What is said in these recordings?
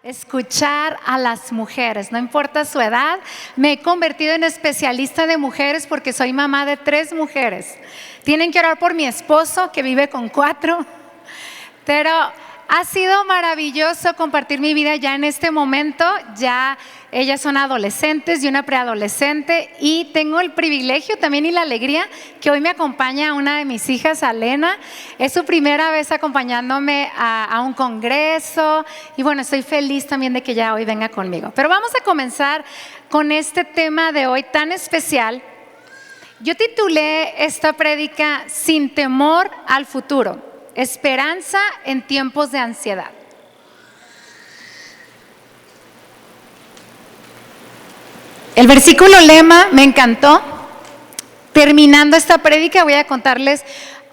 escuchar a las mujeres, no importa su edad. Me he convertido en especialista de mujeres porque soy mamá de 3 mujeres. Tienen que orar por mi esposo que vive con 4, pero ha sido maravilloso compartir mi vida ya en este momento. Ya ellas son adolescentes y una preadolescente, y tengo el privilegio también y la alegría que hoy me acompaña una de mis hijas, Alena. Es su primera vez acompañándome a un congreso, y bueno, estoy feliz también de que ya hoy venga conmigo. Pero vamos a comenzar con este tema de hoy tan especial. Yo titulé esta prédica Sin temor al futuro, esperanza en tiempos de ansiedad. El versículo lema me encantó. Terminando esta prédica voy a contarles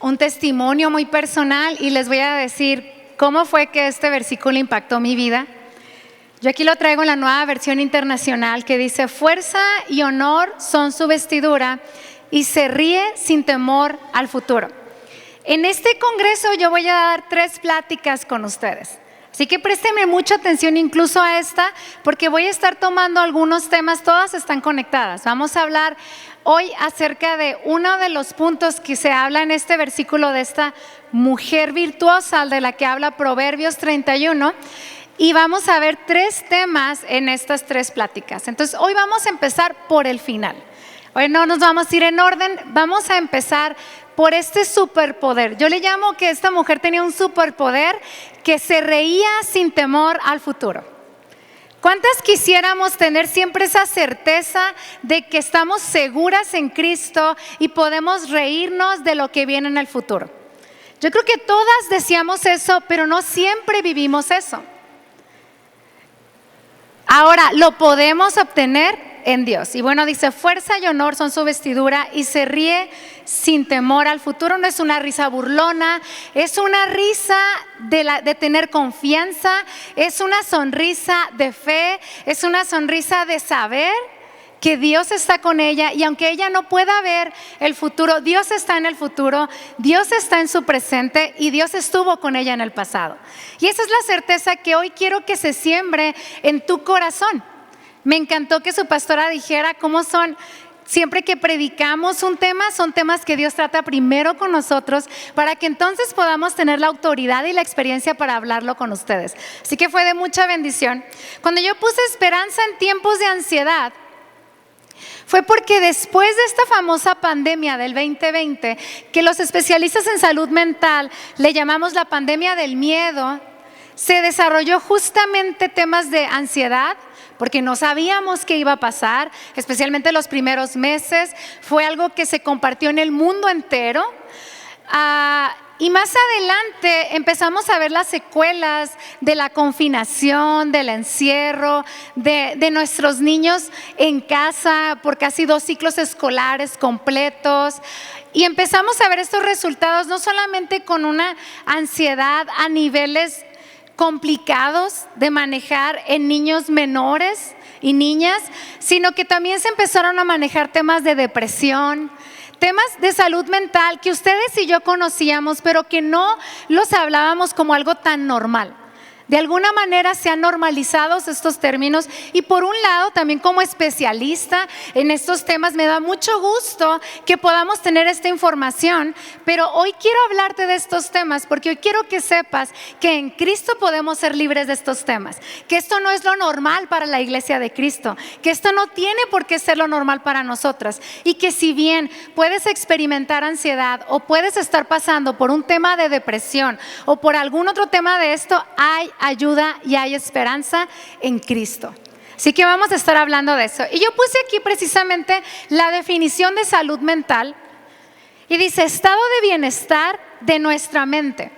un testimonio muy personal y les voy a decir cómo fue que este versículo impactó mi vida. Yo aquí lo traigo en la Nueva Versión Internacional, que dice: fuerza y honor son su vestidura y se ríe sin temor al futuro. En este congreso yo voy a dar 3 pláticas con ustedes. Así que présteme mucha atención incluso a esta, porque voy a estar tomando algunos temas, todas están conectadas. Vamos a hablar hoy acerca de uno de los puntos que se habla en este versículo de esta mujer virtuosa de la que habla Proverbios 31. Y vamos a ver 3 temas en estas 3 pláticas. Entonces hoy vamos a empezar por el final. Hoy no nos vamos a ir en orden, vamos a empezar por este superpoder. Yo le llamo que esta mujer tenía un superpoder, que se reía sin temor al futuro. ¿Cuántas quisiéramos tener siempre esa certeza de que estamos seguras en Cristo y podemos reírnos de lo que viene en el futuro? Yo creo que todas deseamos eso, pero no siempre vivimos eso. Ahora, lo podemos obtener en Dios. Y bueno, dice: fuerza y honor son su vestidura y se ríe sin temor al futuro. No es una risa burlona, es una risa de tener confianza, es una sonrisa de fe, es una sonrisa de saber que Dios está con ella, y aunque ella no pueda ver el futuro, Dios está en el futuro, Dios está en su presente y Dios estuvo con ella en el pasado. Y esa es la certeza que hoy quiero que se siembre en tu corazón. Me encantó que su pastora dijera cómo son, siempre que predicamos un tema, son temas que Dios trata primero con nosotros, para que entonces podamos tener la autoridad y la experiencia para hablarlo con ustedes. Así que fue de mucha bendición. Cuando yo puse esperanza en tiempos de ansiedad, fue porque después de esta famosa pandemia del 2020, que los especialistas en salud mental le llamamos la pandemia del miedo, se desarrolló justamente temas de ansiedad, porque no sabíamos qué iba a pasar, especialmente los primeros meses. Fue algo que se compartió en el mundo entero. Y más adelante empezamos a ver las secuelas de la confinación, del encierro, de nuestros niños en casa por casi 2 ciclos escolares completos. Y empezamos a ver estos resultados no solamente con una ansiedad a niveles complicados de manejar en niños menores y niñas, sino que también se empezaron a manejar temas de depresión, temas de salud mental que ustedes y yo conocíamos, pero que no los hablábamos como algo tan normal. De alguna manera se han normalizado estos términos, y por un lado también como especialista en estos temas me da mucho gusto que podamos tener esta información. Pero hoy quiero hablarte de estos temas porque hoy quiero que sepas que en Cristo podemos ser libres de estos temas, que esto no es lo normal para la iglesia de Cristo, que esto no tiene por qué ser lo normal para nosotras, y que si bien puedes experimentar ansiedad o puedes estar pasando por un tema de depresión o por algún otro tema de esto, hay ayuda y hay esperanza en Cristo. Así que vamos a estar hablando de eso. Y yo puse aquí precisamente la definición de salud mental, y dice: estado de bienestar de nuestra mente.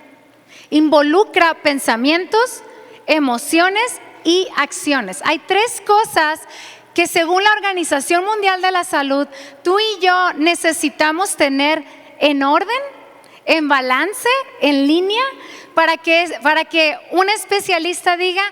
Involucra pensamientos, emociones y acciones. Hay 3 cosas que, según la Organización Mundial de la Salud, tú y yo necesitamos tener en orden, en balance, en línea, para que un especialista diga: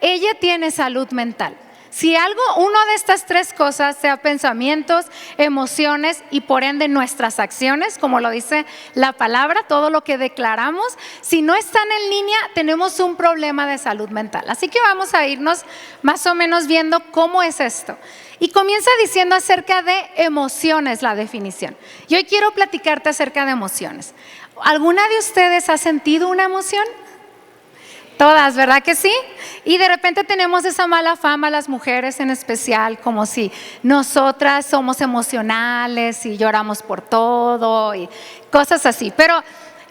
ella tiene salud mental. Si uno de estas tres cosas, sea pensamientos, emociones y por ende nuestras acciones, como lo dice la palabra, todo lo que declaramos, si no están en línea, tenemos un problema de salud mental. Así que vamos a irnos más o menos viendo cómo es esto. Y comienza diciendo acerca de emociones la definición. Y hoy quiero platicarte acerca de emociones. ¿Alguna de ustedes ha sentido una emoción? Todas, ¿verdad que sí? Y de repente tenemos esa mala fama, las mujeres en especial, como si nosotras somos emocionales y lloramos por todo y cosas así. Pero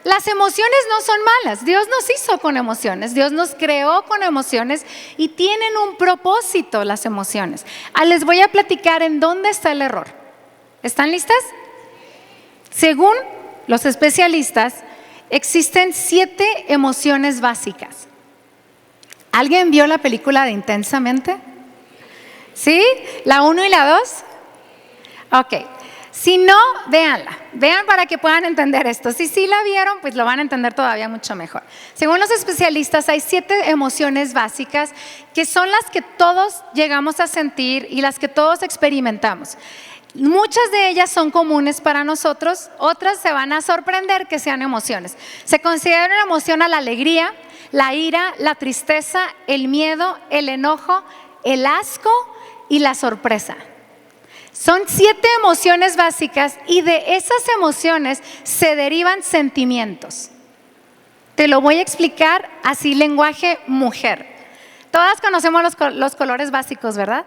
las emociones no son malas. Dios nos hizo con emociones, Dios nos creó con emociones y tienen un propósito las emociones. Les voy a platicar en dónde está el error. ¿Están listas? Según los especialistas, existen 7 emociones básicas. ¿Alguien vio la película de Intensamente? ¿Sí? ¿La 1 y la 2? Ok. Si no, véanla. Vean para que puedan entender esto. Si sí la vieron, pues lo van a entender todavía mucho mejor. Según los especialistas, hay 7 emociones básicas que son las que todos llegamos a sentir y las que todos experimentamos. Muchas de ellas son comunes para nosotros, otras se van a sorprender que sean emociones. Se considera una emoción a la alegría, la ira, la tristeza, el miedo, el enojo, el asco y la sorpresa. Son 7 emociones básicas y de esas emociones se derivan sentimientos. Te lo voy a explicar así, lenguaje mujer. Todas conocemos los colores básicos, ¿verdad?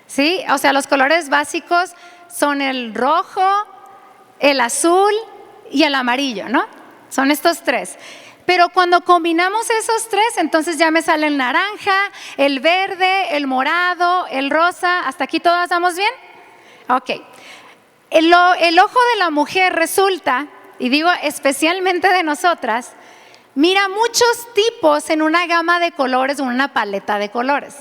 ¿Sí? O sea, los colores básicos son el rojo, el azul y el amarillo, ¿no? Son estos 3. Pero cuando combinamos esos 3, entonces ya me sale el naranja, el verde, el morado, el rosa. ¿Hasta aquí todas vamos bien? Ok. El ojo de la mujer resulta, y digo especialmente de nosotras, mira muchos tipos en una gama de colores o una paleta de colores.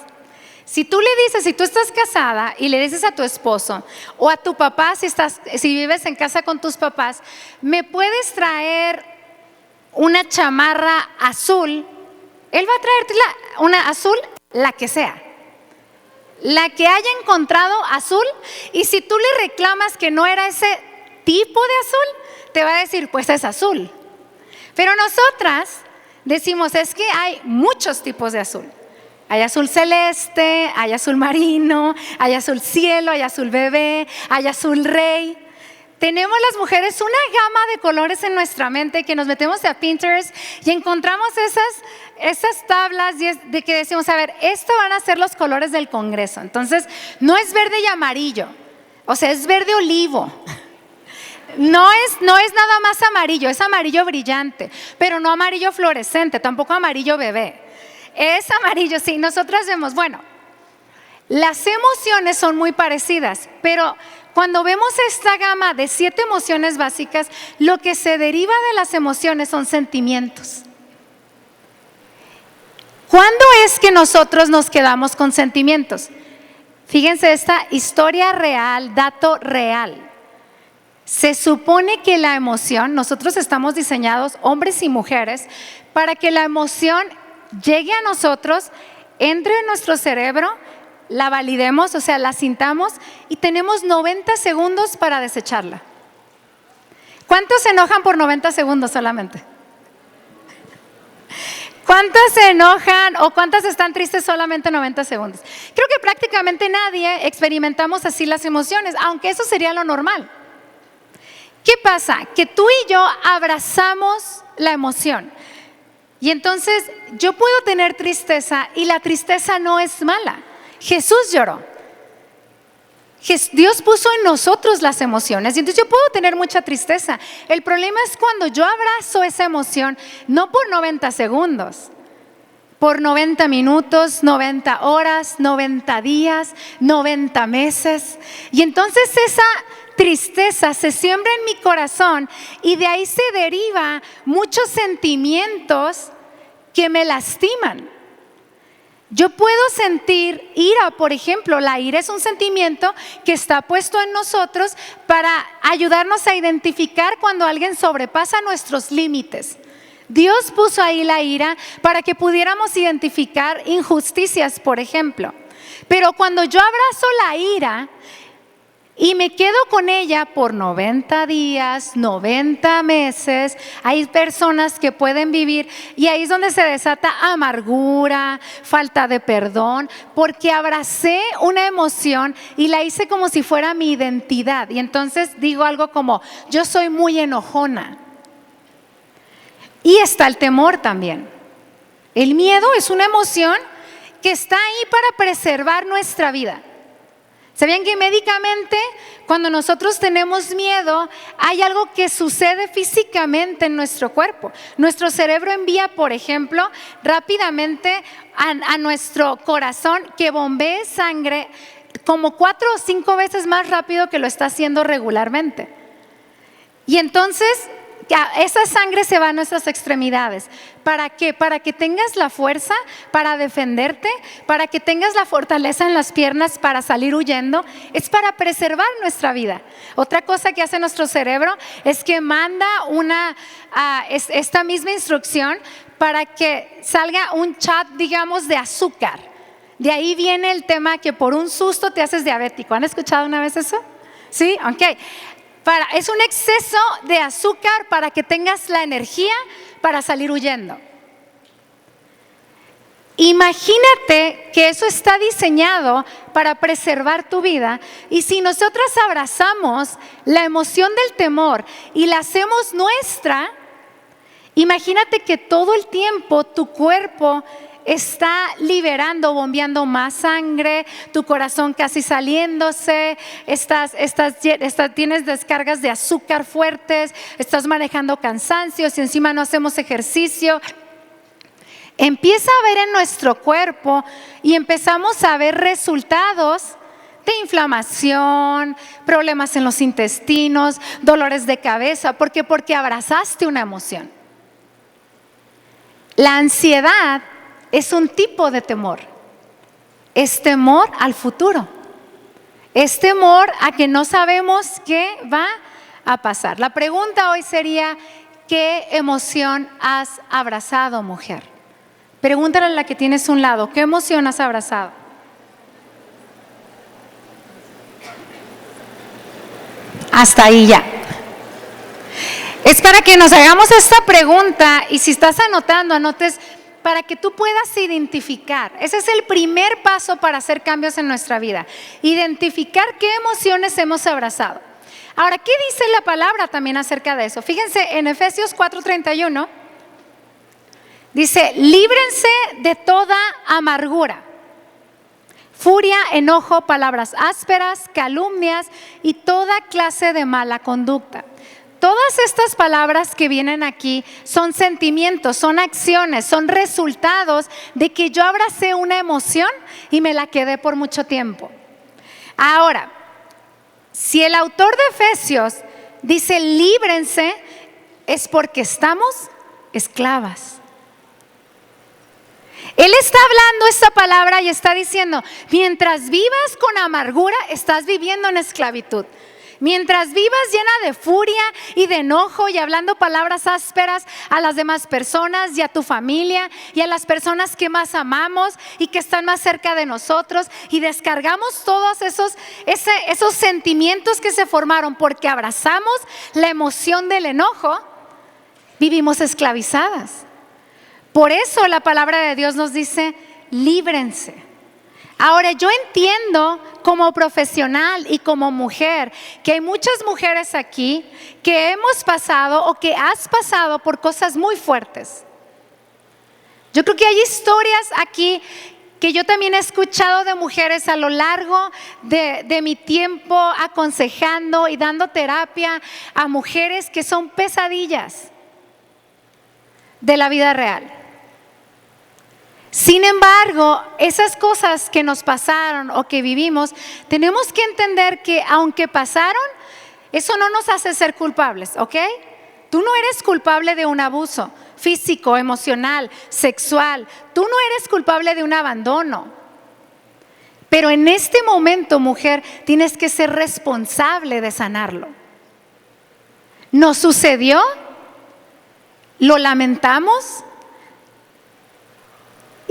Si tú le dices, si tú estás casada y le dices a tu esposo o a tu papá, si vives en casa con tus papás, ¿me puedes traer una chamarra azul? Él va a traerte una azul, la que sea, la que haya encontrado azul. Y si tú le reclamas que no era ese tipo de azul, te va a decir, pues es azul. Pero nosotras decimos, es que hay muchos tipos de azul. Hay azul celeste, hay azul marino, hay azul cielo, hay azul bebé, hay azul rey. Tenemos las mujeres una gama de colores en nuestra mente que nos metemos a Pinterest y encontramos esas tablas de que decimos, a ver, esto van a ser los colores del Congreso. Entonces, no es verde y amarillo, o sea, es verde olivo. No es nada más amarillo, es amarillo brillante, pero no amarillo fluorescente, tampoco amarillo bebé. Es amarillo, sí. Nosotras vemos, bueno, las emociones son muy parecidas, pero cuando vemos esta gama de 7 emociones básicas, lo que se deriva de las emociones son sentimientos. ¿Cuándo es que nosotros nos quedamos con sentimientos? Fíjense esta historia real, dato real. Se supone que la emoción, nosotros estamos diseñados, hombres y mujeres, para que la emoción llegue a nosotros, entre en nuestro cerebro, la validemos, o sea, la sintamos y tenemos 90 segundos para desecharla. ¿Cuántos se enojan por 90 segundos solamente? ¿Cuántas se enojan o cuántas están tristes solamente 90 segundos? Creo que prácticamente nadie experimentamos así las emociones, aunque eso sería lo normal. ¿Qué pasa? Que tú y yo abrazamos la emoción. Y entonces yo puedo tener tristeza y la tristeza no es mala. Jesús lloró. Dios puso en nosotros las emociones y entonces yo puedo tener mucha tristeza. El problema es cuando yo abrazo esa emoción, no por 90 segundos, por 90 minutos, 90 horas, 90 días, 90 meses. Y entonces esa tristeza se siembra en mi corazón y de ahí se deriva muchos sentimientos que me lastiman. Yo puedo sentir ira, por ejemplo. La ira es un sentimiento que está puesto en nosotros para ayudarnos a identificar cuando alguien sobrepasa nuestros límites. Dios puso ahí la ira para que pudiéramos identificar injusticias, por ejemplo. Pero cuando yo abrazo la ira y me quedo con ella por 90 días, 90 meses, hay personas que pueden vivir y ahí es donde se desata amargura, falta de perdón, porque abracé una emoción y la hice como si fuera mi identidad. Y entonces digo algo como, yo soy muy enojona. Y está el temor también. El miedo es una emoción que está ahí para preservar nuestra vida. ¿Sabían que médicamente cuando nosotros tenemos miedo hay algo que sucede físicamente en nuestro cuerpo? Nuestro cerebro envía, por ejemplo, rápidamente a nuestro corazón que bombee sangre como 4 o 5 veces más rápido que lo está haciendo regularmente. Y entonces esa sangre se va a nuestras extremidades. ¿Para qué? Para que tengas la fuerza para defenderte, para que tengas la fortaleza en las piernas para salir huyendo. Es para preservar nuestra vida. Otra cosa que hace nuestro cerebro es que manda esta misma instrucción para que salga un chat, digamos, de azúcar. De ahí viene el tema que por un susto te haces diabético. ¿Han escuchado una vez eso? Sí, ok. Es un exceso de azúcar para que tengas la energía para salir huyendo. Imagínate que eso está diseñado para preservar tu vida, y si nosotras abrazamos la emoción del temor y la hacemos nuestra, imagínate que todo el tiempo tu cuerpo está liberando, bombeando más sangre, tu corazón casi saliéndose, tienes descargas de azúcar fuertes, estás manejando cansancio, si encima no hacemos ejercicio. Empieza a ver en nuestro cuerpo y empezamos a ver resultados de inflamación, problemas en los intestinos, dolores de cabeza. ¿Por qué? Porque abrazaste una emoción. La ansiedad es un tipo de temor. Es temor al futuro. Es temor a que no sabemos qué va a pasar. La pregunta hoy sería, ¿qué emoción has abrazado, mujer? Pregúntale a la que tienes a un lado, ¿qué emoción has abrazado? Hasta ahí ya. Es para que nos hagamos esta pregunta, y si estás anotando, anotes para que tú puedas identificar. Ese es el primer paso para hacer cambios en nuestra vida. Identificar qué emociones hemos abrazado. Ahora, ¿qué dice la palabra también acerca de eso? Fíjense en Efesios 4:31. Dice, líbrense de toda amargura, furia, enojo, palabras ásperas, calumnias y toda clase de mala conducta. Todas estas palabras que vienen aquí son sentimientos, son acciones, son resultados de que yo abracé una emoción y me la quedé por mucho tiempo. Ahora, si el autor de Efesios dice líbrense, es porque estamos esclavas. Él está hablando esta palabra y está diciendo, mientras vivas con amargura, estás viviendo en esclavitud. Mientras vivas llena de furia y de enojo y hablando palabras ásperas a las demás personas y a tu familia y a las personas que más amamos y que están más cerca de nosotros, y descargamos todos esos sentimientos que se formaron porque abrazamos la emoción del enojo, vivimos esclavizadas. Por eso la palabra de Dios nos dice, líbrense. Ahora, yo entiendo como profesional y como mujer que hay muchas mujeres aquí que hemos pasado o que has pasado por cosas muy fuertes. Yo creo que hay historias aquí que yo también he escuchado de mujeres a lo largo de mi tiempo aconsejando y dando terapia a mujeres que son pesadillas de la vida real. Sin embargo, esas cosas que nos pasaron o que vivimos, tenemos que entender que aunque pasaron, eso no nos hace ser culpables, ¿ok? Tú no eres culpable de un abuso físico, emocional, sexual. Tú no eres culpable de un abandono. Pero en este momento, mujer, tienes que ser responsable de sanarlo. ¿Nos sucedió? ¿Lo lamentamos?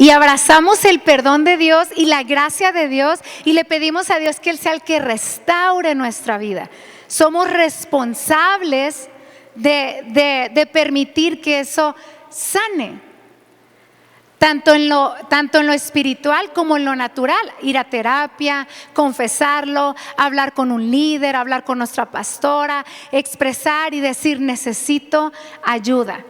y abrazamos el perdón de Dios y la gracia de Dios y le pedimos a Dios que Él sea el que restaure nuestra vida. Somos responsables de permitir que eso sane, tanto en lo espiritual como en lo natural. Ir a terapia, confesarlo, hablar con un líder, hablar con nuestra pastora, expresar y decir necesito ayuda.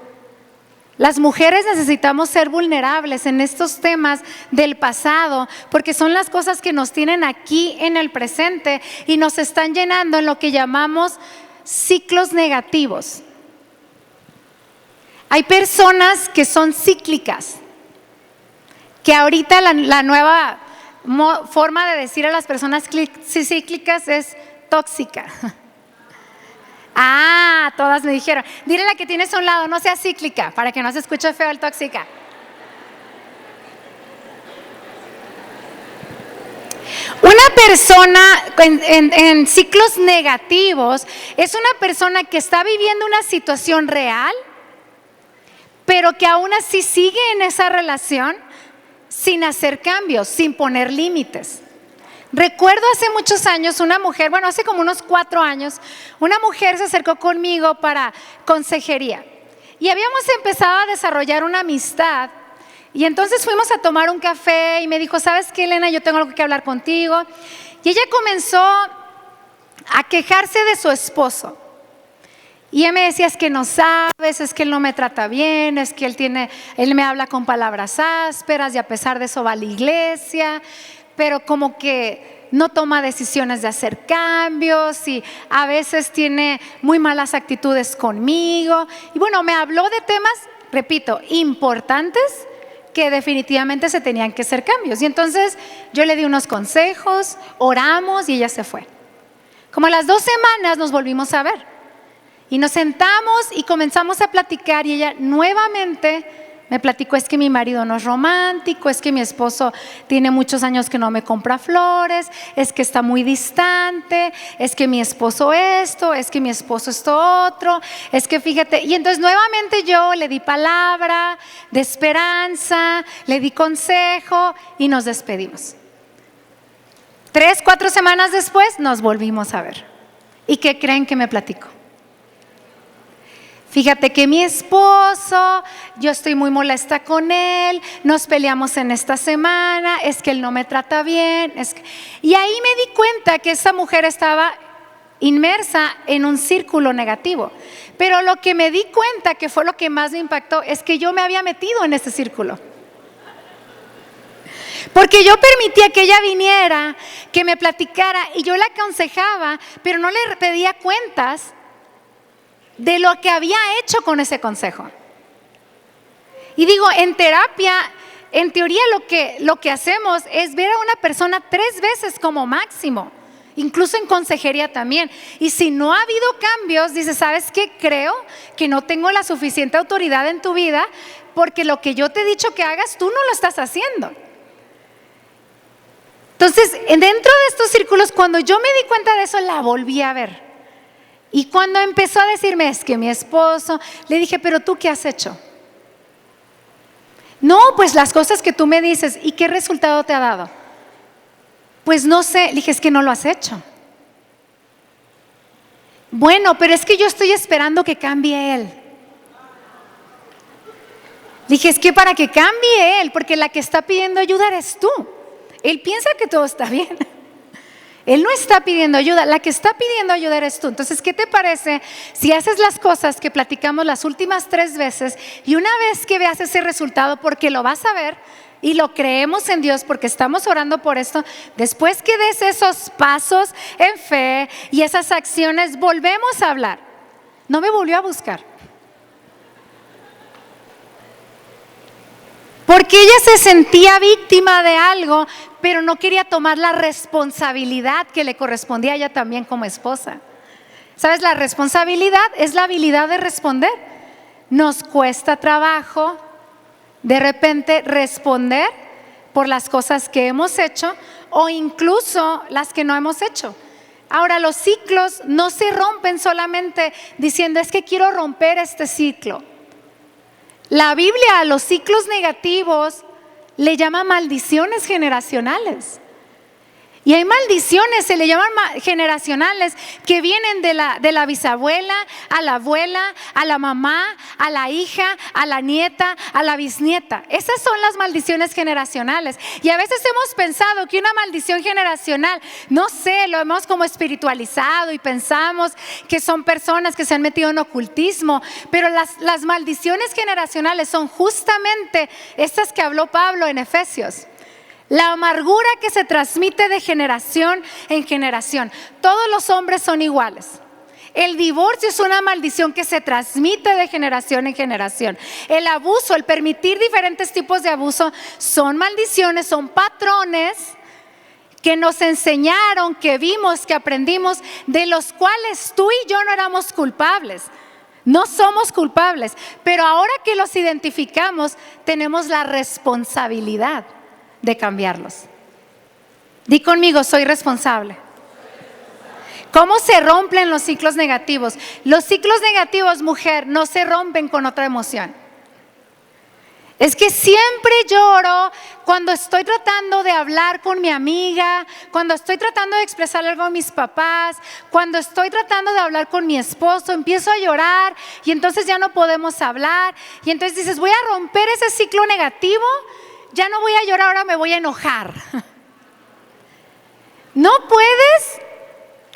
Las mujeres necesitamos ser vulnerables en estos temas del pasado, porque son las cosas que nos tienen aquí en el presente y nos están llenando en lo que llamamos ciclos negativos. Hay personas que son cíclicas, que ahorita la nueva forma de decir a las personas cíclicas es tóxica. Ah, todas me dijeron. Dile a la que tienes a un lado, no sea cíclica, para que no se escuche feo el tóxica. Una persona en ciclos negativos es una persona que está viviendo una situación real, pero que aún así sigue en esa relación sin hacer cambios, sin poner límites. Recuerdo hace muchos años una mujer, hace como unos 4 años, una mujer se acercó conmigo para consejería y habíamos empezado a desarrollar una amistad y entonces fuimos a tomar un café y me dijo, ¿sabes qué, Elena? Yo tengo algo que hablar contigo. Y ella comenzó a quejarse de su esposo. Y ella me decía, es que no sabes, es que él no me trata bien, es que él me habla con palabras ásperas y a pesar de eso va a la iglesia, pero como que no toma decisiones de hacer cambios y a veces tiene muy malas actitudes conmigo. Y me habló de temas, repito, importantes que definitivamente se tenían que hacer cambios. Y entonces yo le di unos consejos, oramos y ella se fue. Como a las 2 semanas nos volvimos a ver. Y nos sentamos y comenzamos a platicar y ella nuevamente me platicó, es que mi marido no es romántico, es que mi esposo tiene muchos años que no me compra flores, es que está muy distante, es que mi esposo esto, es que mi esposo esto otro, es que fíjate. Y entonces nuevamente yo le di palabra de esperanza, le di consejo y nos despedimos. 3, 4 semanas después nos volvimos a ver. ¿Y qué creen que me platicó? Fíjate que mi esposo, yo estoy muy molesta con él, nos peleamos en esta semana, es que él no me trata bien. Y ahí me di cuenta que esa mujer estaba inmersa en un círculo negativo. Pero lo que me di cuenta, que fue lo que más me impactó, es que yo me había metido en ese círculo. Porque yo permitía que ella viniera, que me platicara y yo la aconsejaba, pero no le pedía cuentas de lo que había hecho con ese consejo. Y digo, en terapia, en teoría lo que hacemos es ver a una persona 3 veces como máximo, incluso en consejería también. Y si no ha habido cambios, dices, ¿sabes qué? Creo que no tengo la suficiente autoridad en tu vida porque lo que yo te he dicho que hagas, tú no lo estás haciendo. Entonces, dentro de estos círculos, cuando yo me di cuenta de eso, la volví a ver. Y cuando empezó a decirme, es que mi esposo, le dije, pero ¿tú qué has hecho? No, pues las cosas que tú me dices. ¿Y qué resultado te ha dado? Pues no sé. Le dije, es que no lo has hecho. Bueno, pero es que yo estoy esperando que cambie él. Le dije, es que para que cambie él, porque la que está pidiendo ayuda eres tú. Él piensa que todo está bien. Él no está pidiendo ayuda, la que está pidiendo ayuda eres tú. Entonces, ¿qué te parece si haces las cosas que platicamos las últimas 3 veces y una vez que veas ese resultado, porque lo vas a ver y lo creemos en Dios porque estamos orando por esto, después que des esos pasos en fe y esas acciones, volvemos a hablar? No me volvió a buscar. Porque ella se sentía víctima de algo, pero no quería tomar la responsabilidad que le correspondía a ella también como esposa. ¿Sabes? La responsabilidad es la habilidad de responder. Nos cuesta trabajo de repente responder por las cosas que hemos hecho o incluso las que no hemos hecho. Ahora, los ciclos no se rompen solamente diciendo, es que quiero romper este ciclo. La Biblia a los ciclos negativos le llama maldiciones generacionales. Y hay maldiciones, se le llaman generacionales, que vienen de la bisabuela, a la abuela, a la mamá, a la hija, a la nieta, a la bisnieta. Esas son las maldiciones generacionales. Y a veces hemos pensado que una maldición generacional, no sé, lo hemos como espiritualizado y pensamos que son personas que se han metido en ocultismo. Pero las maldiciones generacionales son justamente estas que habló Pablo en Efesios. La amargura que se transmite de generación en generación. Todos los hombres son iguales. El divorcio es una maldición que se transmite de generación en generación. El abuso, el permitir diferentes tipos de abuso son maldiciones, son patrones que nos enseñaron, que vimos, que aprendimos, de los cuales tú y yo no éramos culpables. No somos culpables, pero ahora que los identificamos, tenemos la responsabilidad de cambiarlos. Di conmigo, soy responsable. ¿Cómo se rompen los ciclos negativos? Los ciclos negativos, mujer, no se rompen con otra emoción. Es que siempre lloro cuando estoy tratando de hablar con mi amiga, cuando estoy tratando de expresar algo a mis papás, cuando estoy tratando de hablar con mi esposo, empiezo a llorar y entonces ya no podemos hablar. Y entonces dices, voy a romper ese ciclo negativo. Ya no voy a llorar, ahora me voy a enojar. No puedes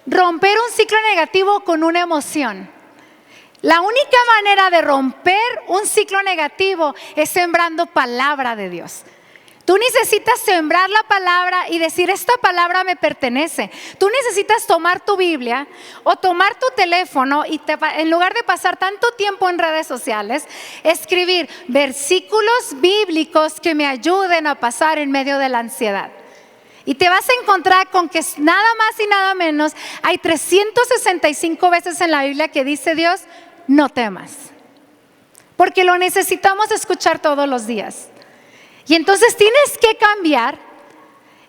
romper un ciclo negativo con una emoción. La única manera de romper un ciclo negativo es sembrando palabra de Dios. Tú necesitas sembrar la palabra y decir, esta palabra me pertenece. Tú necesitas tomar tu Biblia o tomar tu teléfono y en lugar de pasar tanto tiempo en redes sociales, escribir versículos bíblicos que me ayuden a pasar en medio de la ansiedad. Y te vas a encontrar con que nada más y nada menos, hay 365 veces en la Biblia que dice Dios, no temas. Porque lo necesitamos escuchar todos los días. Y entonces tienes que cambiar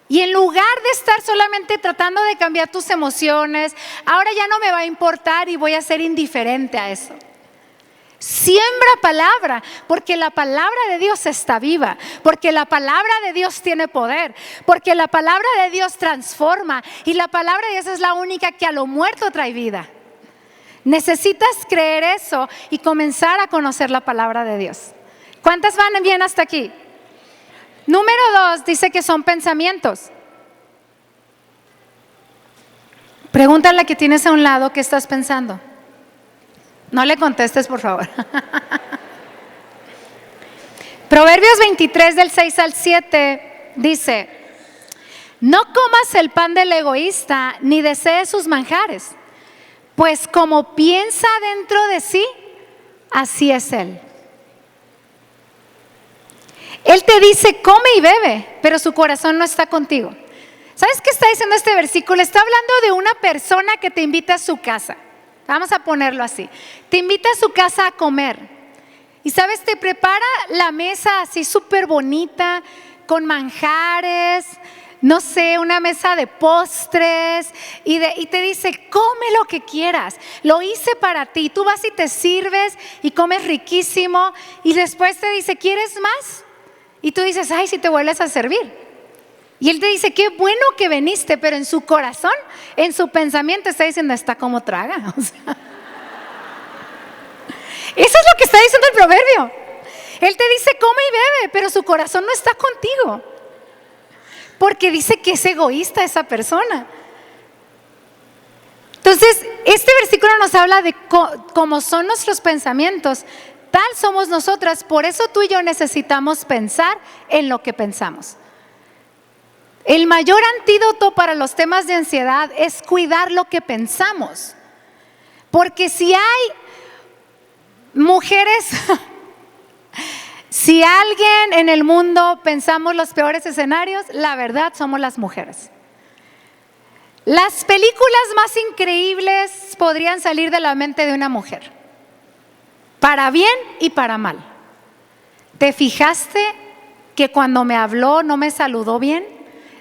y en lugar de estar solamente tratando de cambiar tus emociones, ahora ya no me va a importar y voy a ser indiferente a eso. Siembra palabra, porque la palabra de Dios está viva, porque la palabra de Dios tiene poder, porque la palabra de Dios transforma y la palabra de Dios es la única que a lo muerto trae vida. Necesitas creer eso y comenzar a conocer la palabra de Dios. ¿Cuántas van bien hasta aquí? Número 2 dice que son pensamientos. Pregúntale a la que tienes a un lado qué estás pensando. No le contestes, por favor. Proverbios 23 del 6 al 7 dice, no comas el pan del egoísta ni desees sus manjares, pues como piensa dentro de sí, así es él. Él te dice, come y bebe, pero su corazón no está contigo. ¿Sabes qué está diciendo este versículo? Está hablando de una persona que te invita a su casa. Vamos a ponerlo así. Te invita a su casa a comer. Y sabes, te prepara la mesa así súper bonita, con manjares, no sé, una mesa de postres. Y te dice, come lo que quieras. Lo hice para ti. Tú vas y te sirves y comes riquísimo. Y después te dice, ¿quieres más? Y tú dices, ay, si te vuelves a servir. Y él te dice, qué bueno que viniste, pero en su corazón, en su pensamiento está diciendo, está como traga. O sea, eso es lo que está diciendo el proverbio. Él te dice, come y bebe, pero su corazón no está contigo. Porque dice que es egoísta esa persona. Entonces, este versículo nos habla de cómo son nuestros pensamientos. Tal somos nosotras, por eso tú y yo necesitamos pensar en lo que pensamos. El mayor antídoto para los temas de ansiedad es cuidar lo que pensamos. Porque si hay mujeres, si alguien en el mundo pensamos los peores escenarios, la verdad somos las mujeres. Las películas más increíbles podrían salir de la mente de una mujer. Para bien y para mal. ¿Te fijaste que cuando me habló no me saludó bien?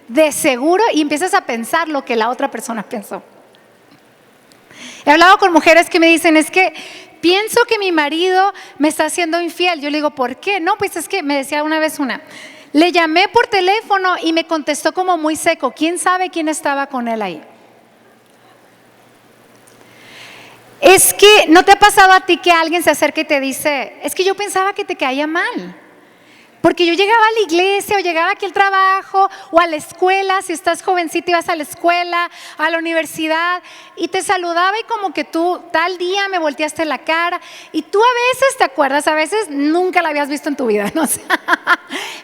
De seguro, y empiezas a pensar lo que la otra persona pensó. He hablado con mujeres que me dicen, es que pienso que mi marido me está haciendo infiel. Yo le digo, ¿por qué? No, pues es que me decía una vez una, Le llamé por teléfono y me contestó como muy seco. ¿Quién sabe quién estaba con él ahí? Es que, ¿no te ha pasado a ti que alguien se acerca y te dice, es que yo pensaba que te caía mal? Porque yo llegaba a la iglesia o llegaba aquí al trabajo o a la escuela, si estás jovencita ibas a la escuela, a la universidad y te saludaba y como que tú tal día me volteaste la cara y tú a veces te acuerdas, a veces nunca la habías visto en tu vida, no sé,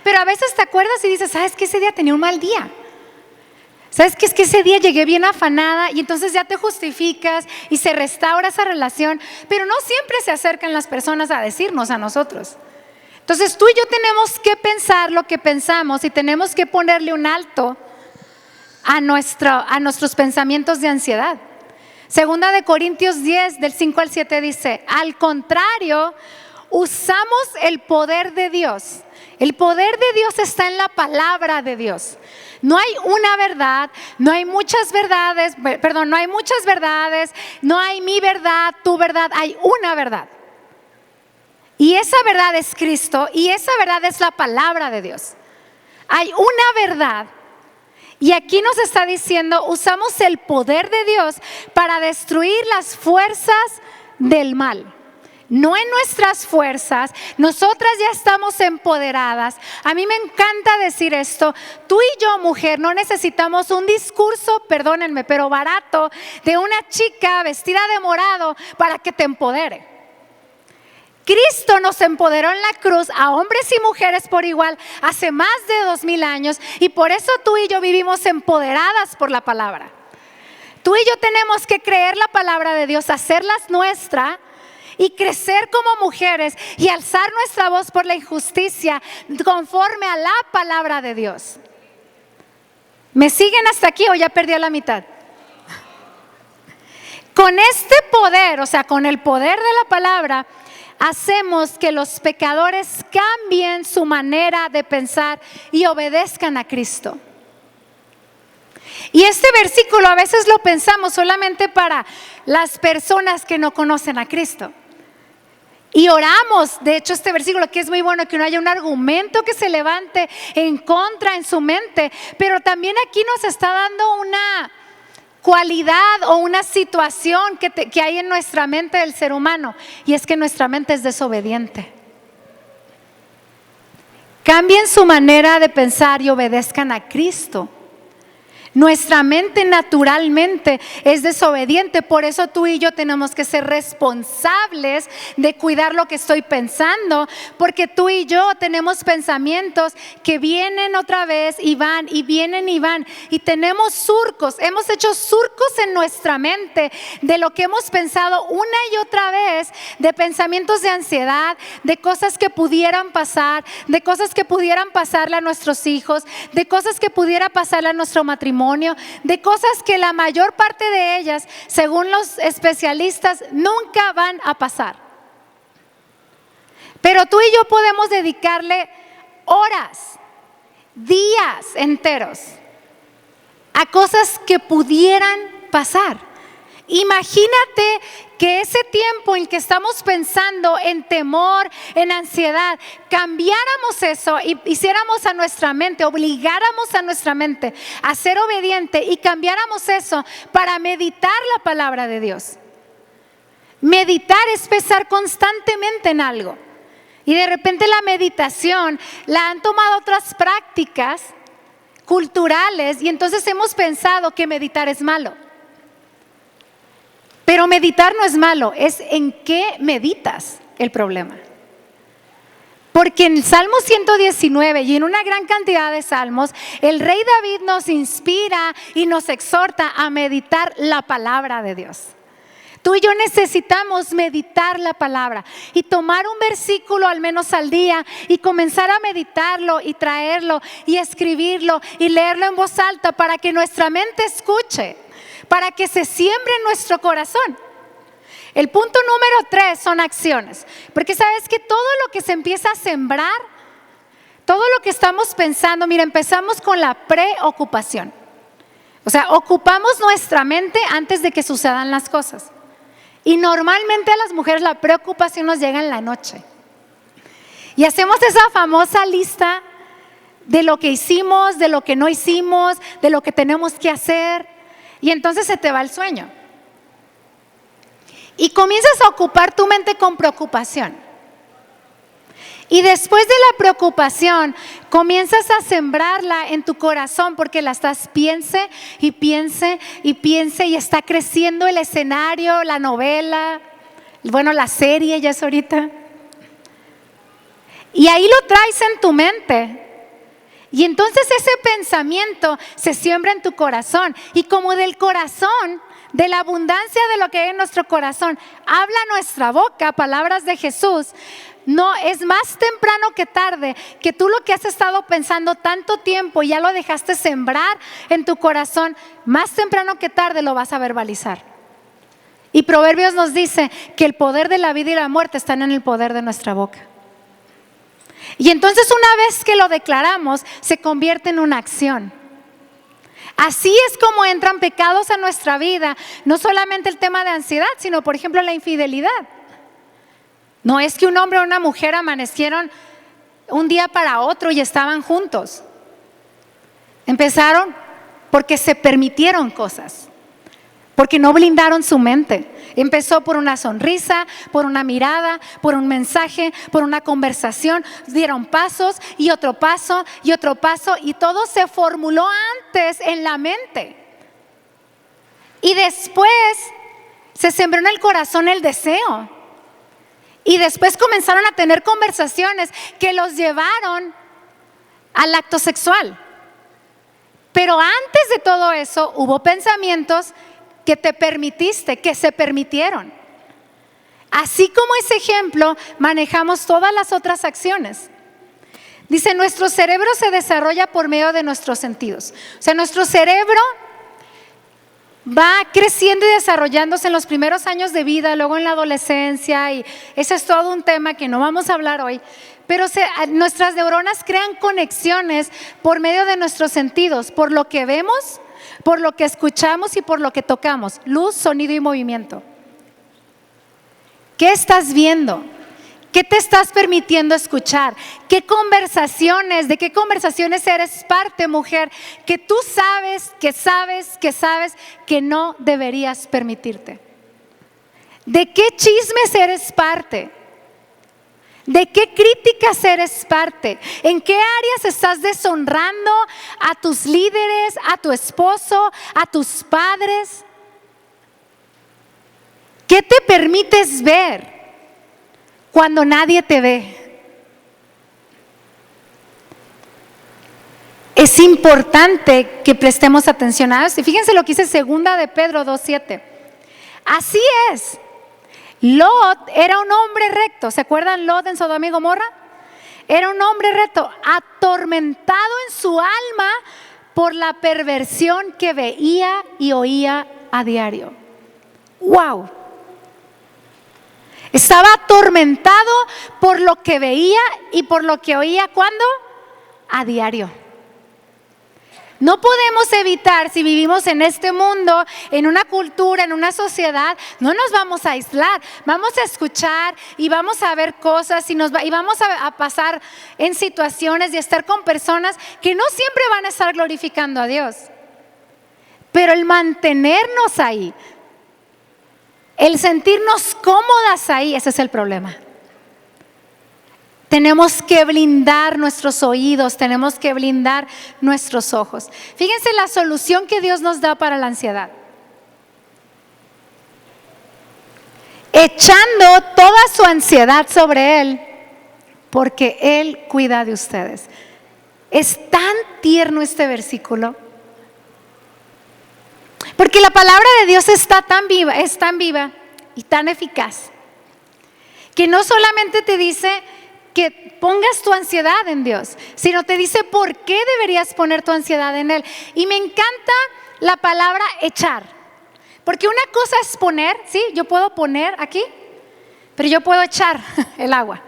pero a veces te acuerdas y dices, ¿sabes qué? Ese día tenía un mal día. ¿Sabes qué? Es que ese día llegué bien afanada y entonces ya te justificas y se restaura esa relación, pero no siempre se acercan las personas a decirnos a nosotros. Entonces tú y yo tenemos que pensar lo que pensamos y tenemos que ponerle un alto a nuestros pensamientos de ansiedad. Segunda de Corintios 10, del 5 al 7 dice, al contrario, usamos el poder de Dios. El poder de Dios está en la palabra de Dios. No hay una verdad, no hay muchas verdades, no hay muchas verdades, no hay mi verdad, tu verdad, hay una verdad. Y esa verdad es Cristo y esa verdad es la palabra de Dios. Hay una verdad. Y aquí nos está diciendo, usamos el poder de Dios para destruir las fuerzas del mal. No en nuestras fuerzas, nosotras ya estamos empoderadas. A mí me encanta decir esto, tú y yo, mujer, no necesitamos un discurso, perdónenme, pero barato, de una chica vestida de morado para que te empodere. Cristo nos empoderó en la cruz a hombres y mujeres por igual hace más de 2000 años y por eso tú y yo vivimos empoderadas por la palabra. Tú y yo tenemos que creer la palabra de Dios, hacerla nuestra y crecer como mujeres y alzar nuestra voz por la injusticia conforme a la palabra de Dios. ¿Me siguen hasta aquí o ya perdí a la mitad? Con este poder, o sea, con el poder de la palabra, hacemos que los pecadores cambien su manera de pensar y obedezcan a Cristo. Y este versículo a veces lo pensamos solamente para las personas que no conocen a Cristo. Y oramos, de hecho este versículo que es muy bueno, que no haya un argumento que se levante en contra en su mente, pero también aquí nos está dando una cualidad o una situación que hay en nuestra mente del ser humano, y es que nuestra mente es desobediente. Cambien su manera de pensar y obedezcan a Cristo. Nuestra mente naturalmente es desobediente, por eso tú y yo tenemos que ser responsables de cuidar lo que estoy pensando, porque tú y yo tenemos pensamientos que vienen otra vez y van y vienen y van, y tenemos surcos, hemos hecho surcos en nuestra mente de lo que hemos pensado una y otra vez, de pensamientos de ansiedad, de cosas que pudieran pasar, de cosas que pudieran pasarle a nuestros hijos, de cosas que pudiera pasarle a nuestro matrimonio, de cosas que la mayor parte de ellas, según los especialistas, nunca van a pasar. Pero tú y yo podemos dedicarle horas, días enteros a cosas que pudieran pasar. Imagínate que ese tiempo en que estamos pensando en temor, en ansiedad, cambiáramos eso y hiciéramos a nuestra mente, obligáramos a nuestra mente a ser obediente y cambiáramos eso para meditar la palabra de Dios. Meditar es pensar constantemente en algo. Y de repente la meditación la han tomado otras prácticas culturales y entonces hemos pensado que meditar es malo. Pero meditar no es malo, es en qué meditas el problema. Porque en el Salmo 119 y en una gran cantidad de salmos, el rey David nos inspira y nos exhorta a meditar la palabra de Dios. Tú y yo necesitamos meditar la palabra y tomar un versículo al menos al día y comenzar a meditarlo y traerlo y escribirlo y leerlo en voz alta para que nuestra mente escuche, para que se siembre en nuestro corazón. El punto número 3 son acciones, porque sabes que todo lo que se empieza a sembrar, todo lo que estamos pensando, mira, empezamos con la preocupación. O sea, ocupamos nuestra mente antes de que sucedan las cosas. Y normalmente a las mujeres la preocupación nos llega en la noche. Y hacemos esa famosa lista de lo que hicimos, de lo que no hicimos, de lo que tenemos que hacer, y entonces se te va el sueño. Y comienzas a ocupar tu mente con preocupación. Y después de la preocupación, comienzas a sembrarla en tu corazón porque la estás piense y piense y piense y está creciendo el escenario, la novela, bueno, la serie ya es ahorita. Y ahí lo traes en tu mente. Y entonces ese pensamiento se siembra en tu corazón. Y como del corazón, de la abundancia de lo que hay en nuestro corazón, habla nuestra boca, palabras de Jesús. No, es más temprano que tarde que tú lo que has estado pensando tanto tiempo, ya lo dejaste sembrar en tu corazón, más temprano que tarde lo vas a verbalizar. Y Proverbios nos dice que el poder de la vida y la muerte están en el poder de nuestra boca. Y entonces una vez que lo declaramos, se convierte en una acción. Así es como entran pecados a nuestra vida, no solamente el tema de ansiedad, sino por ejemplo la infidelidad. No es que un hombre o una mujer amanecieron un día para otro y estaban juntos. Empezaron porque se permitieron cosas, porque no blindaron su mente. Empezó por una sonrisa, por una mirada, por un mensaje, por una conversación. Dieron pasos y otro paso y otro paso, y todo se formuló antes en la mente. Y después se sembró en el corazón el deseo. Y después comenzaron a tener conversaciones que los llevaron al acto sexual. Pero antes de todo eso hubo pensamientos que te permitiste, que se permitieron. Así como ese ejemplo, manejamos todas las otras acciones. Dice, nuestro cerebro se desarrolla por medio de nuestros sentidos. O sea, nuestro cerebro va creciendo y desarrollándose en los primeros años de vida, luego en la adolescencia, y ese es todo un tema que no vamos a hablar hoy. Pero nuestras neuronas crean conexiones por medio de nuestros sentidos, por lo que vemos, por lo que escuchamos y por lo que tocamos. Luz, sonido y movimiento. ¿Qué estás viendo? ¿Qué te estás permitiendo escuchar? ¿Qué conversaciones, de qué conversaciones eres parte, mujer, que tú sabes que no deberías permitirte? ¿De qué chismes eres parte? ¿De qué críticas eres parte? ¿En qué áreas estás deshonrando a tus líderes, a tu esposo, a tus padres? ¿Qué te permites ver cuando nadie te ve? Es importante que prestemos atención a esto. Y fíjense lo que dice segunda de Pedro 2:7. Así es. Lot era un hombre recto. ¿Se acuerdan Lot en Sodoma y Gomorra? Era un hombre recto, atormentado en su alma por la perversión que veía y oía a diario. ¡Wow! Estaba atormentado por lo que veía y por lo que oía. ¿Cuándo? A diario. No podemos evitar, si vivimos en este mundo, en una cultura, en una sociedad, no nos vamos a aislar. Vamos a escuchar y vamos a ver cosas y vamos a pasar en situaciones y estar con personas que no siempre van a estar glorificando a Dios. Pero el mantenernos ahí, el sentirnos cómodas ahí, ese es el problema. Tenemos que blindar nuestros oídos, tenemos que blindar nuestros ojos. Fíjense la solución que Dios nos da para la ansiedad. Echando toda su ansiedad sobre Él, porque Él cuida de ustedes. Es tan tierno este versículo. Porque la palabra de Dios es tan viva y tan eficaz, que no solamente te dice que pongas tu ansiedad en Dios, sino te dice por qué deberías poner tu ansiedad en Él. Y me encanta la palabra echar, porque una cosa es poner, ¿sí? Yo puedo poner aquí, pero yo puedo echar el agua.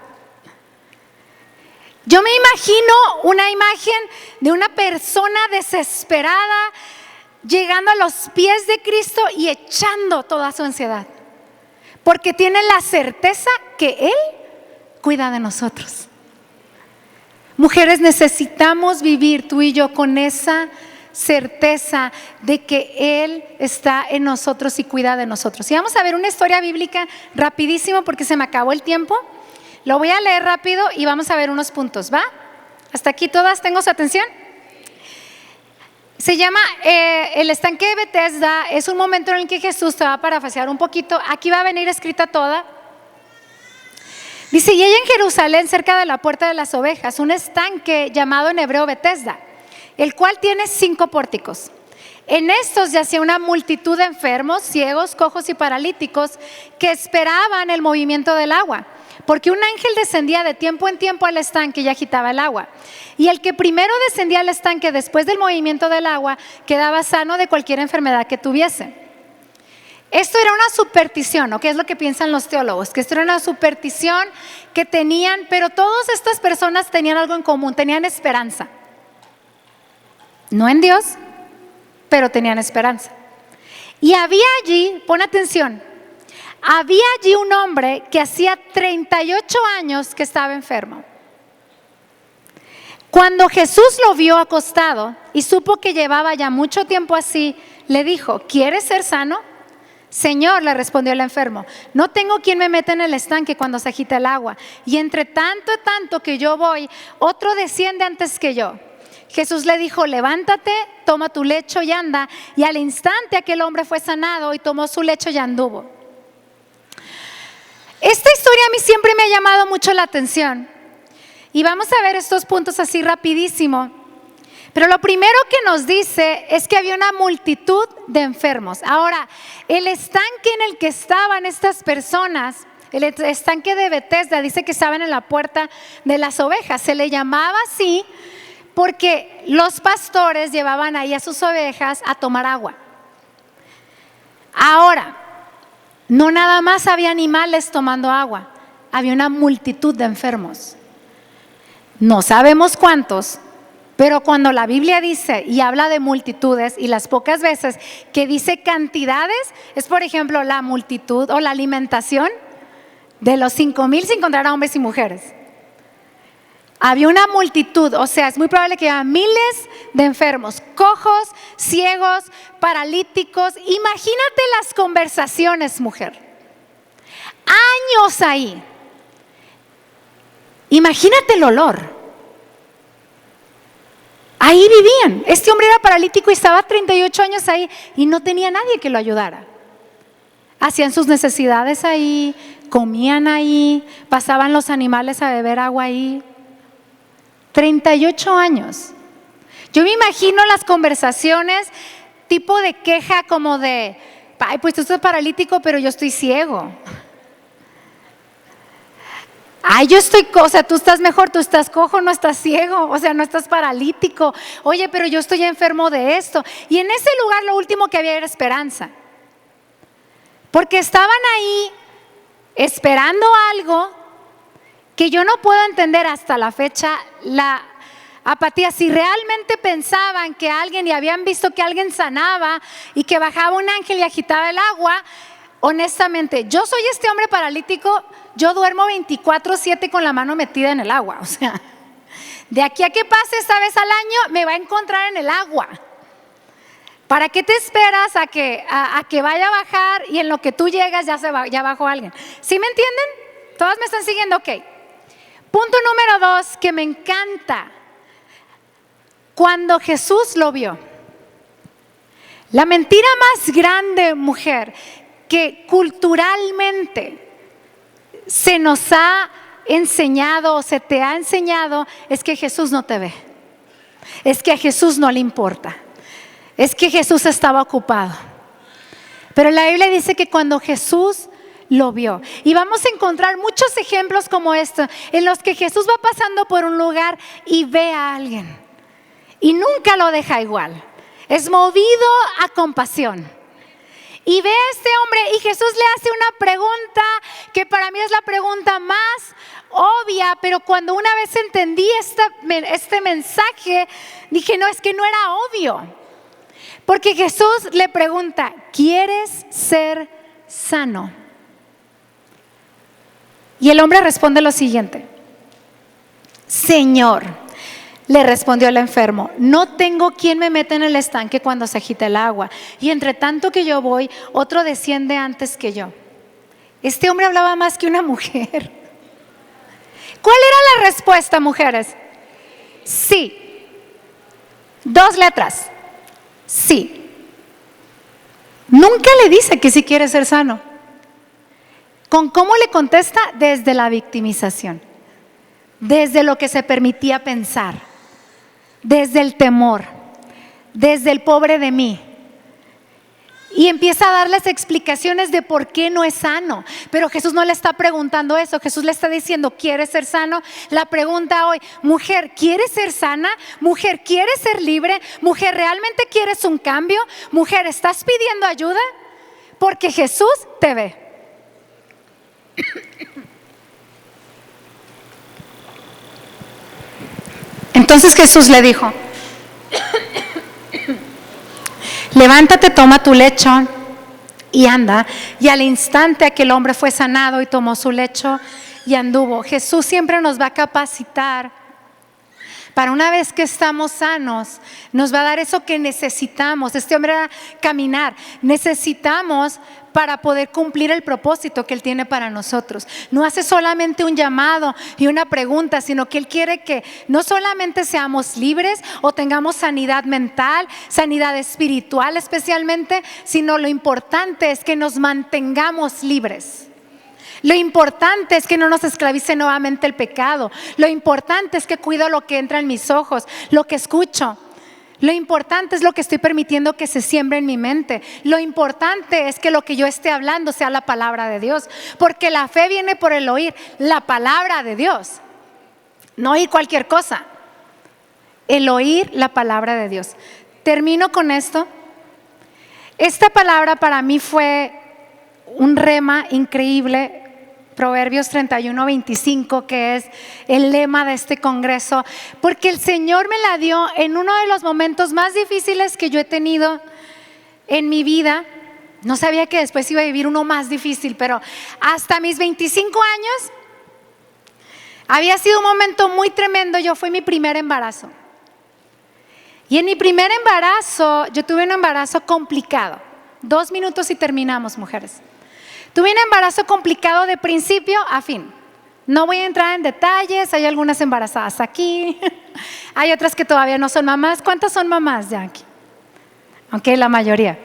Yo me imagino una imagen de una persona desesperada llegando a los pies de Cristo y echando toda su ansiedad, porque tiene la certeza que Él cuida de nosotros. Mujeres, necesitamos vivir tú y yo con esa certeza de que Él está en nosotros y cuida de nosotros. Y vamos a ver una historia bíblica rapidísimo porque se me acabó el tiempo. Lo voy a leer rápido y vamos a ver unos puntos, ¿va? ¿Hasta aquí todas tengo su atención? Se llama el estanque de Betesda. Es un momento en el que Jesús, te va a parafrasear un poquito, aquí va a venir escrita toda. Dice, y hay en Jerusalén, cerca de la puerta de las ovejas, un estanque llamado en hebreo Betesda, el cual tiene 5 pórticos. En estos yacía una multitud de enfermos, ciegos, cojos y paralíticos que esperaban el movimiento del agua, porque un ángel descendía de tiempo en tiempo al estanque y agitaba el agua. Y el que primero descendía al estanque después del movimiento del agua quedaba sano de cualquier enfermedad que tuviese. Esto era una superstición, ¿o qué es lo que piensan los teólogos? Que esto era una superstición que tenían, pero todas estas personas tenían algo en común, tenían esperanza. No en Dios, pero tenían esperanza. Y había allí, pon atención, había allí un hombre que hacía 38 años que estaba enfermo. Cuando Jesús lo vio acostado y supo que llevaba ya mucho tiempo así, le dijo, ¿quieres ser sano? Señor, le respondió el enfermo, no tengo quien me meta en el estanque cuando se agita el agua, y entre tanto que yo voy, otro desciende antes que yo. Jesús le dijo, levántate, toma tu lecho y anda. Y al instante aquel hombre fue sanado y tomó su lecho y anduvo. Esta historia a mí siempre me ha llamado mucho la atención. Y vamos a ver estos puntos así rapidísimo. Pero lo primero que nos dice es que había una multitud de enfermos. Ahora, el estanque en el que estaban estas personas, el estanque de Betesda, dice que estaban en la puerta de las ovejas. Se le llamaba así porque los pastores llevaban ahí a sus ovejas a tomar agua. Ahora, no nada más había animales tomando agua, había una multitud de enfermos. No sabemos cuántos, pero cuando la Biblia dice y habla de multitudes, y las pocas veces que dice cantidades, es por ejemplo la multitud o la alimentación de los 5,000 sin contar a hombres y mujeres. Había una multitud, o sea, es muy probable que haya miles de enfermos, cojos, ciegos, paralíticos. Imagínate las conversaciones, mujer. Años ahí. Imagínate el olor. Ahí vivían. Este hombre era paralítico y estaba 38 años ahí y no tenía nadie que lo ayudara. Hacían sus necesidades ahí, comían ahí, pasaban los animales a beber agua ahí. 38 años. Yo me imagino las conversaciones tipo de queja como de, ay, pues tú estás paralítico, pero yo estoy ciego. Ay, yo estoy, o sea, tú estás mejor, tú estás cojo, no estás ciego, o sea, no estás paralítico. Oye, pero yo estoy enfermo de esto. Y en ese lugar lo último que había era esperanza. Porque estaban ahí esperando algo que yo no puedo entender hasta la fecha, la apatía. Si realmente pensaban que alguien y habían visto que alguien sanaba y que bajaba un ángel y agitaba el agua, honestamente, yo soy este hombre paralítico, yo duermo 24/7 con la mano metida en el agua. O sea, de aquí a que pase esta vez al año, me va a encontrar en el agua. ¿Para qué te esperas a que vaya a bajar y en lo que tú llegas ya bajó alguien? ¿Sí me entienden? ¿Todas me están siguiendo? Ok. Punto número 2 que me encanta. Cuando Jesús lo vio, la mentira más grande, mujer, que culturalmente se nos ha enseñado o se te ha enseñado, es que Jesús no te ve, es que a Jesús no le importa, es que Jesús estaba ocupado. Pero la Biblia dice que cuando Jesús lo vio, y vamos a encontrar muchos ejemplos como esto, en los que Jesús va pasando por un lugar y ve a alguien y nunca lo deja igual, es movido a compasión. Y ve a este hombre y Jesús le hace una pregunta que para mí es la pregunta más obvia, pero cuando una vez entendí este mensaje, dije, no, es que no era obvio. Porque Jesús le pregunta, ¿quieres ser sano? Y el hombre responde lo siguiente, Señor, Le respondió el enfermo: no tengo quien me meta en el estanque cuando se agita el agua, y entre tanto que yo voy, otro desciende antes que yo. Este hombre hablaba más que una mujer. ¿Cuál era la respuesta, mujeres? Sí. 2 letras. Sí. Nunca le dice que sí quiere ser sano. ¿Con cómo le contesta? Desde la victimización, desde lo que se permitía pensar, desde el temor, desde el pobre de mí. Y empieza a darles explicaciones de por qué no es sano. Pero Jesús no le está preguntando eso. Jesús le está diciendo: ¿quieres ser sano? La pregunta hoy: mujer, ¿quieres ser sana? Mujer, ¿quieres ser libre? Mujer, ¿realmente quieres un cambio? Mujer, ¿estás pidiendo ayuda? Porque Jesús te ve. Entonces Jesús le dijo: levántate, toma tu lecho y anda. Y al instante aquel hombre fue sanado y tomó su lecho y anduvo. Jesús siempre nos va a capacitar para, una vez que estamos sanos, nos va a dar eso que necesitamos. Este hombre era caminar. Necesitamos para poder cumplir el propósito que Él tiene para nosotros. No hace solamente un llamado y una pregunta, sino que Él quiere que no solamente seamos libres o tengamos sanidad mental, sanidad espiritual especialmente, sino lo importante es que nos mantengamos libres. Lo importante es que no nos esclavice nuevamente el pecado. Lo importante es que cuido lo que entra en mis ojos, lo que escucho. Lo importante es lo que estoy permitiendo que se siembre en mi mente. Lo importante es que lo que yo esté hablando sea la palabra de Dios. Porque la fe viene por el oír la palabra de Dios. No oír cualquier cosa. El oír la palabra de Dios. Termino con esto. Esta palabra para mí fue un rema increíble. Proverbios 31:25, que es el lema de este congreso, porque el Señor me la dio en uno de los momentos más difíciles que yo he tenido en mi vida. No sabía que después iba a vivir uno más difícil, pero hasta mis 25 años había sido un momento muy tremendo. Yo fue mi primer embarazo, y en mi primer embarazo yo tuve un embarazo complicado. 2 minutos y terminamos, mujeres. Tuve un embarazo complicado de principio a fin. No voy a entrar en detalles. Hay algunas embarazadas aquí. Hay otras que todavía no son mamás. ¿Cuántas son mamás ya aquí? Aunque la mayoría.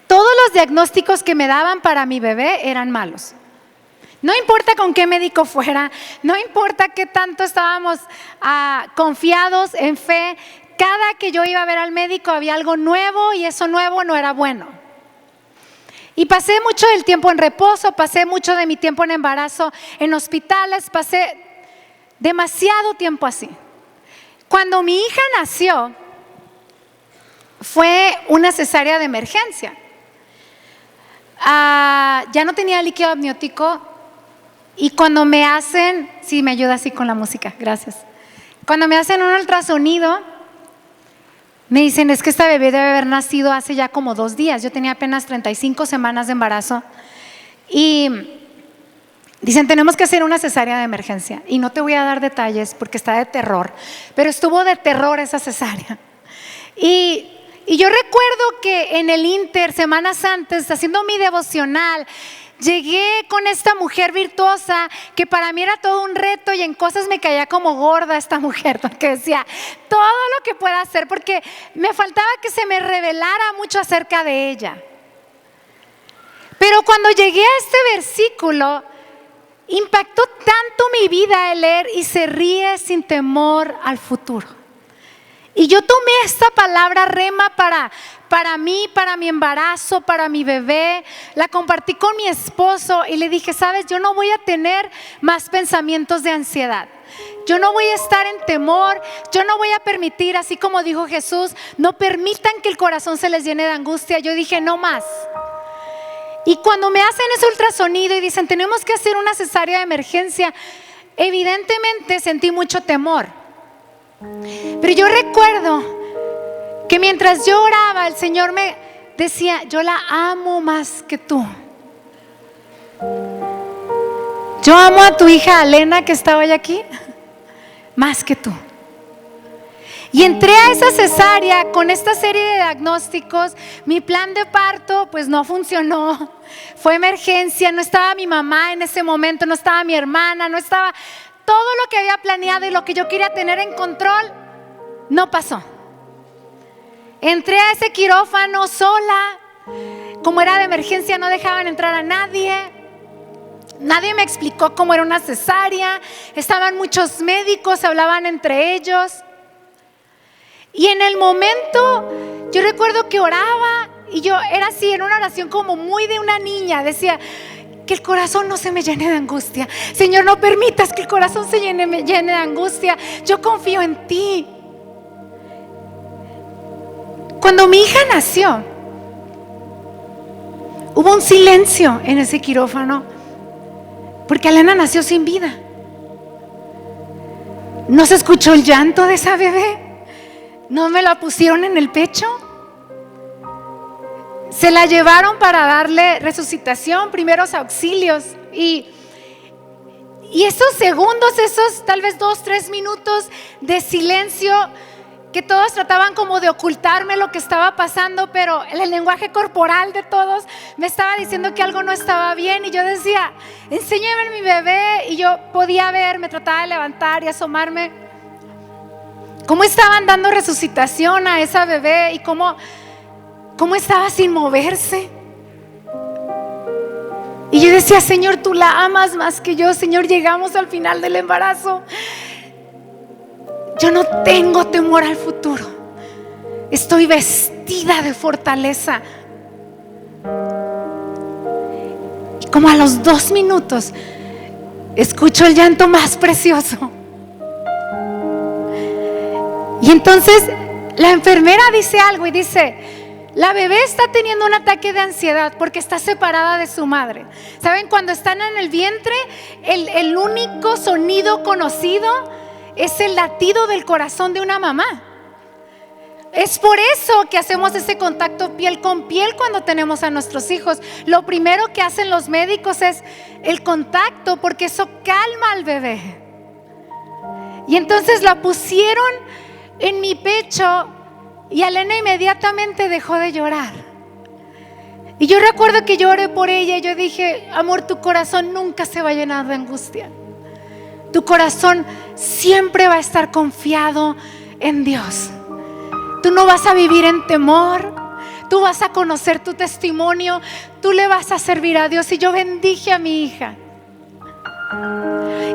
Todos los diagnósticos que me daban para mi bebé eran malos. No importa con qué médico fuera, no importa qué tanto estábamos confiados en fe. Cada que yo iba a ver al médico había algo nuevo, y eso nuevo no era bueno. Y pasé mucho del tiempo en reposo, pasé mucho de mi tiempo en embarazo en hospitales, pasé demasiado tiempo así. Cuando mi hija nació, fue una cesárea de emergencia. Ya no tenía líquido amniótico, y cuando me hacen, sí, me ayuda así con la música, gracias. Cuando me hacen un ultrasonido, me dicen: es que esta bebé debe haber nacido hace ya como 2 días. Yo tenía apenas 35 semanas de embarazo. Y dicen: tenemos que hacer una cesárea de emergencia. Y no te voy a dar detalles porque está de terror, pero estuvo de terror esa cesárea. Y yo recuerdo que en el Inter, semanas antes, haciendo mi devocional, llegué con esta mujer virtuosa que para mí era todo un reto, y en cosas me caía como gorda esta mujer, porque decía todo lo que pueda hacer, porque me faltaba que se me revelara mucho acerca de ella. Pero cuando llegué a este versículo, impactó tanto mi vida el leer: y se ríe sin temor al futuro. Y yo tomé esta palabra rema para mí, para mi embarazo, para mi bebé. La compartí con mi esposo y le dije: sabes, yo no voy a tener más pensamientos de ansiedad. Yo no voy a estar en temor. Yo no voy a permitir, así como dijo Jesús, no permitan que el corazón se les llene de angustia. Yo dije: no más. Y cuando me hacen ese ultrasonido y dicen: tenemos que hacer una cesárea de emergencia, evidentemente sentí mucho temor. Pero yo recuerdo que mientras yo oraba, el Señor me decía: yo la amo más que tú. Yo amo a tu hija Elena, que está hoy aquí, más que tú. Y entré a esa cesárea con esta serie de diagnósticos. Mi plan de parto pues no funcionó, fue emergencia, no estaba mi mamá en ese momento, no estaba mi hermana, no estaba todo lo que había planeado y lo que yo quería tener en control, no pasó. Entré a ese quirófano sola, como era de emergencia no dejaban entrar a nadie. Nadie me explicó cómo era una cesárea, estaban muchos médicos, hablaban entre ellos. Y en el momento, yo recuerdo que oraba y yo era así, en una oración como muy de una niña. Decía, que el corazón no se me llene de angustia. Señor, no permitas que el corazón se llene de angustia. Yo confío en ti. Cuando mi hija nació, hubo un silencio en ese quirófano, porque Elena nació sin vida. No se escuchó el llanto de esa bebé. No me la pusieron en el pecho. Se la llevaron para darle resucitación, primeros auxilios. Y esos segundos, esos tal vez 2-3 minutos de silencio, que todos trataban como de ocultarme lo que estaba pasando, pero el lenguaje corporal de todos me estaba diciendo que algo no estaba bien. Y yo decía, enséñame a mi bebé. Y yo podía ver, me trataba de levantar y asomarme, cómo estaban dando resucitación a esa bebé y cómo estaba sin moverse. Y yo decía, Señor, tú la amas más que yo. Señor, llegamos al final del embarazo. Yo no tengo temor al futuro. Estoy vestida de fortaleza. Y como a los 2 minutos, escucho el llanto más precioso. Y entonces la enfermera dice algo y dice, la bebé está teniendo un ataque de ansiedad porque está separada de su madre. ¿Saben? Cuando están en el vientre, el único sonido conocido es el latido del corazón de una mamá. Es por eso que hacemos ese contacto piel con piel cuando tenemos a nuestros hijos. Lo primero que hacen los médicos es el contacto, porque eso calma al bebé. Y entonces la pusieron en mi pecho y Elena inmediatamente dejó de llorar. Y yo recuerdo que lloré por ella y yo dije, amor, tu corazón nunca se va a llenar de angustia. Tu corazón siempre va a estar confiado en Dios. Tú no vas a vivir en temor. Tú vas a conocer tu testimonio. Tú le vas a servir a Dios. Y yo bendije a mi hija.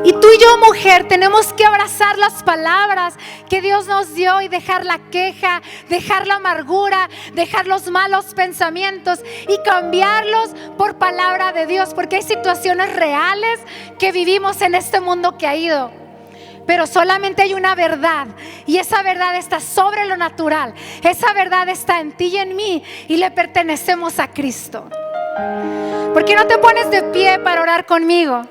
Y tú y yo, mujer, tenemos que abrazar las palabras que Dios nos dio y dejar la queja, dejar la amargura, dejar los malos pensamientos y cambiarlos por palabra de Dios, porque hay situaciones reales que vivimos en este mundo caído. Pero solamente hay una verdad, y esa verdad está sobre lo natural. Esa verdad está en ti y en mí, y le pertenecemos a Cristo. ¿Por qué no te pones de pie para orar conmigo?